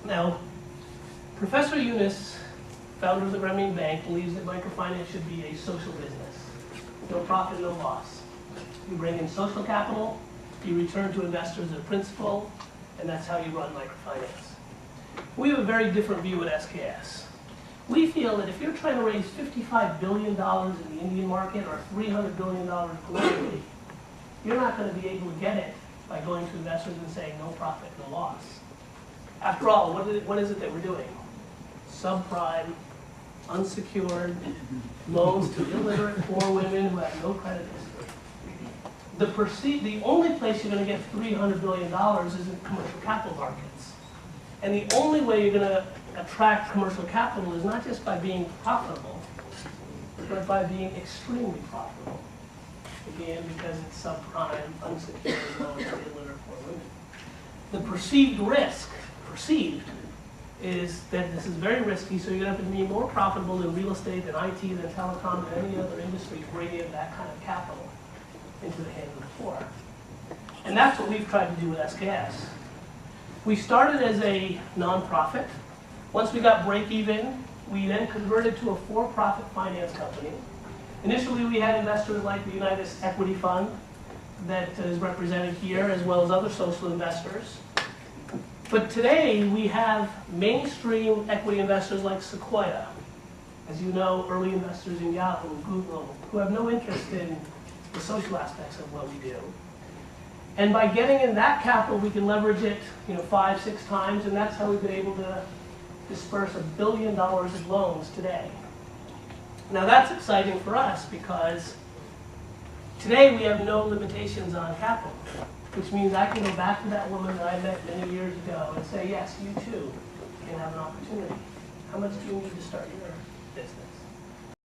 Now, Professor Yunus, founder of the Grameen Bank, believes that microfinance should be a social business. No profit, no loss. You bring in social capital, you return to investors a principal, and that's how you run microfinance. We have a very different view at SKS. We feel that if you're trying to raise $55 billion in the Indian market or $300 billion globally, you're not going to be able to get it by going to investors and saying no profit, no loss. After all, what is it that we're doing? Subprime, unsecured loans to illiterate poor women who have no credit history. The only place you're going to get $300 billion is in commercial capital markets. And the only way you're going to attract commercial capital is not just by being profitable, but by being extremely profitable. Again, because it's subprime, unsecured loans to illiterate poor women. The perceived risk, is that this is very risky, so you're going to have to be more profitable in real estate, than IT, than telecom, than any other industry to bring in that kind of capital into the hands of the poor. And that's what we've tried to do with SKS. We started as a nonprofit. Once we got break even, we then converted to a for-profit finance company. Initially, we had investors like the United Equity Fund that is represented here, as well as other social investors. But today, we have mainstream equity investors like Sequoia, as you know, early investors in Yahoo, Google, who have no interest in the social aspects of what we do. And by getting in that capital, we can leverage it 5, 6 times, and that's how we've been able to disperse $1 billion of loans today. Now that's exciting for us because today we have no limitations on capital, which means I can go back to that woman that I met many years ago and say, yes, you too can have an opportunity. How much do you need to start your